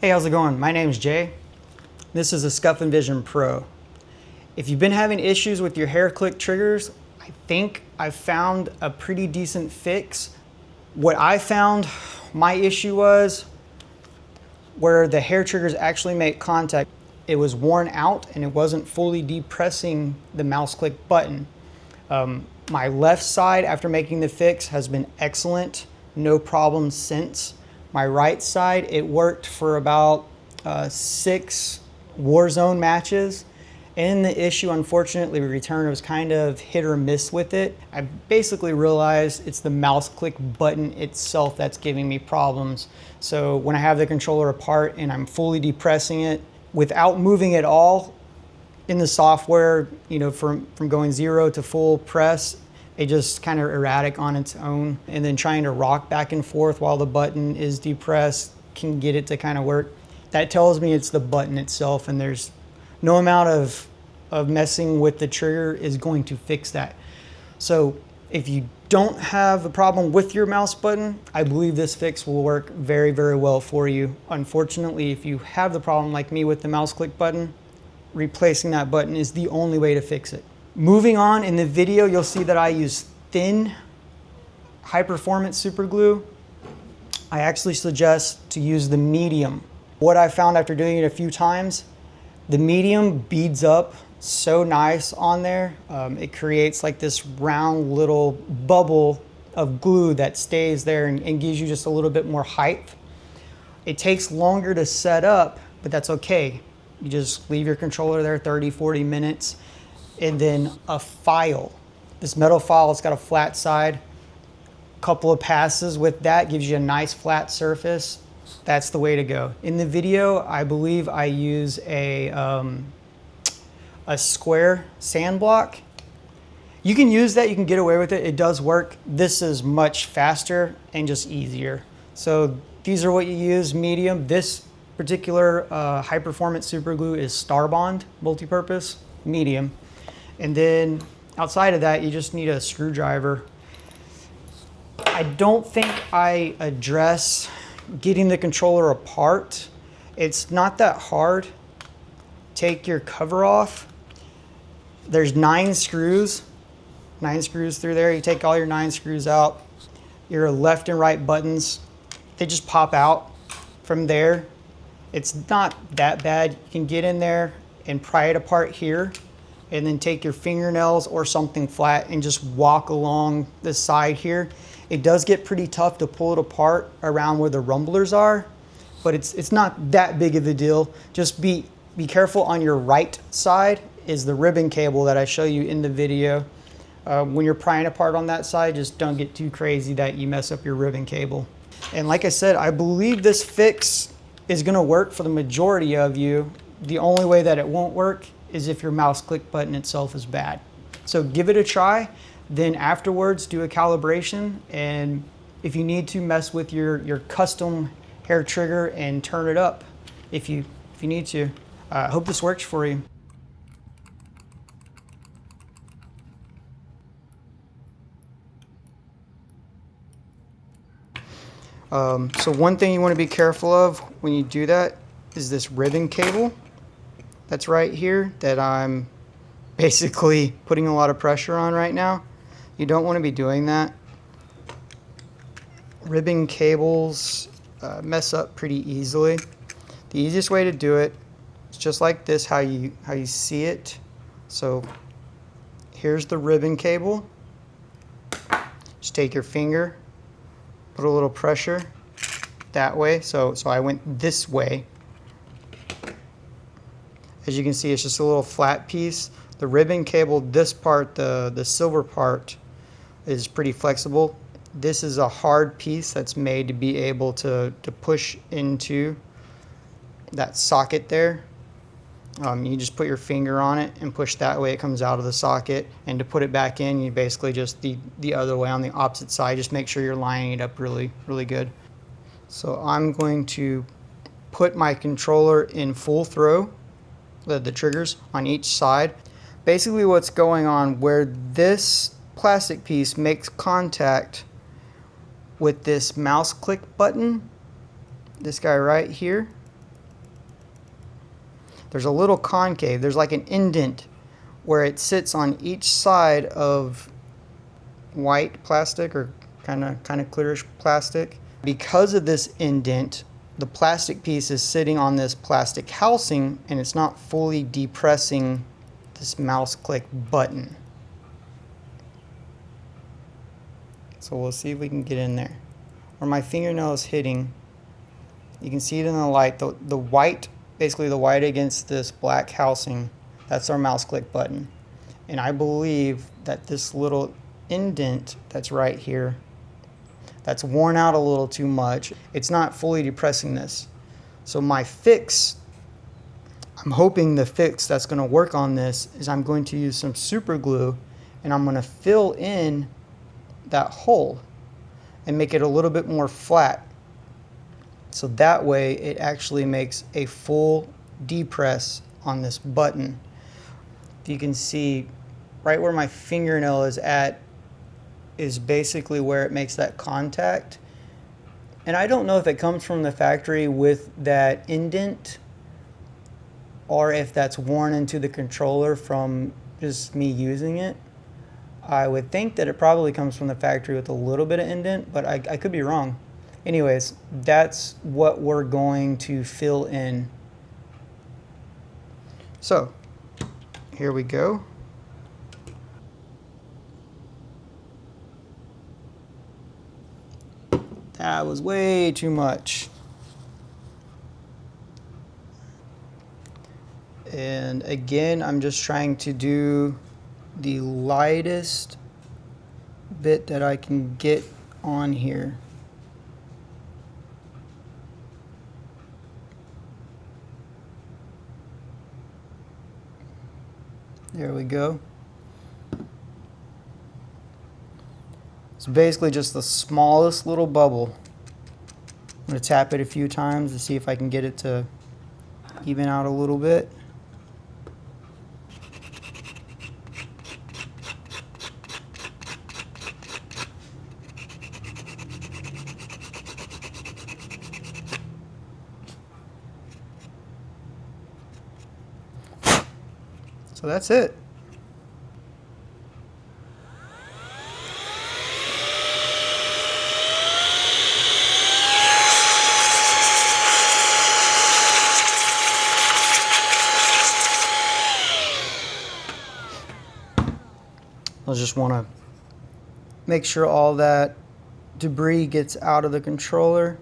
Hey, how's it going? My name's Jay. This is a Scuf Envision Pro. If you've been having issues with your hair click triggers, I think I've found a pretty decent fix. What I found my issue was where the hair triggers actually make contact. It was worn out and it wasn't fully depressing the mouse click button. My left side after making the fix has been excellent, no problems since. My right side, it worked for about 6 Warzone matches. And the issue, unfortunately, return was kind of hit or miss with it. I basically realized it's the mouse click button itself that's giving me problems. So when I have the controller apart and I'm fully depressing it without moving at all in the software, you know, from going 0 to full press, it just kind of erratic on its own. And then trying to rock back and forth while the button is depressed can get it to kind of work. That tells me it's the button itself, and there's no amount of messing with the trigger is going to fix that. So if you don't have a problem with your mouse button, I believe this fix will work very, very well for you. Unfortunately, if you have the problem like me with the mouse click button, replacing that button is the only way to fix it. Moving on, in the video, you'll see that I use thin, high-performance super glue. I actually suggest to use the medium. What I found after doing it a few times, the medium beads up so nice on there. It creates like this round little bubble of glue that stays there and gives you just a little bit more height. It takes longer to set up, but that's okay. You just leave your controller there 30, 40 minutes. And then a file. This metal file, it's got a flat side. Couple of passes with that gives you a nice flat surface. That's the way to go. In the video, I believe I use a square sand block. You can use that, you can get away with it. It does work. This is much faster and just easier. So these are what you use, medium. This particular high performance super glue is Starbond, multi-purpose, medium. And then outside of that, you just need a screwdriver. I don't think I address getting the controller apart. It's not that hard. Take your cover off. There's 9 screws through there. You take all your 9 screws out. Your left and right buttons, they just pop out from there. It's not that bad. You can get in there and pry it apart here, and then take your fingernails or something flat and just walk along the side here. It does get pretty tough to pull it apart around where the rumblers are, but it's not that big of a deal. Just be careful on your right side is the ribbon cable that I show you in the video. When you're prying apart on that side, just don't get too crazy that you mess up your ribbon cable. And like I said, I believe this fix is gonna work for the majority of you. The only way that it won't work is if your mouse click button itself is bad. So give it a try, then afterwards do a calibration, and if you need to, mess with your custom hair trigger and turn it up if you need to. I hope this works for you. So one thing you want to be careful of when you do that is this ribbon cable that's right here that I'm basically putting a lot of pressure on right now. You don't want to be doing that. Ribbon cables mess up pretty easily. The easiest way to do it is just like this, how you see it. So here's the ribbon cable. Just take your finger, put a little pressure that way. So I went this way. As you can see, it's just a little flat piece. The ribbon cable, this part, the silver part, is pretty flexible. This is a hard piece that's made to be able to push into that socket there. You just put your finger on it and push that way, it comes out of the socket. And to put it back in, you basically just the other way on the opposite side. Just make sure you're lining it up really, really good. So I'm going to put my controller in full throw, the triggers on each side. Basically what's going on, where this plastic piece makes contact with this mouse click button, this guy right here, there's a little concave. There's like an indent where it sits on each side of white plastic, or kind of clearish plastic. Because of this indent, the plastic piece is sitting on this plastic housing and it's not fully depressing this mouse click button. So we'll see if we can get in there. Where my fingernail is hitting, you can see it in the light. The white, basically the white against this black housing, that's our mouse click button. And I believe that this little indent that's right here, that's worn out a little too much. It's not fully depressing this. So my fix, I'm hoping the fix that's going to work on this is I'm going to use some super glue and I'm going to fill in that hole and make it a little bit more flat. So that way it actually makes a full depress on this button. You can see right where my fingernail is at is basically where it makes that contact. And I don't know if it comes from the factory with that indent or if that's worn into the controller from just me using it. I would think that it probably comes from the factory with a little bit of indent, but I could be wrong. Anyways, that's what we're going to fill in. So, here we go. That was way too much. And again, I'm just trying to do the lightest bit that I can get on here. There we go. It's basically just the smallest little bubble. I'm going to tap it a few times to see if I can get it to even out a little bit. So that's it. I just want to make sure all that debris gets out of the controller.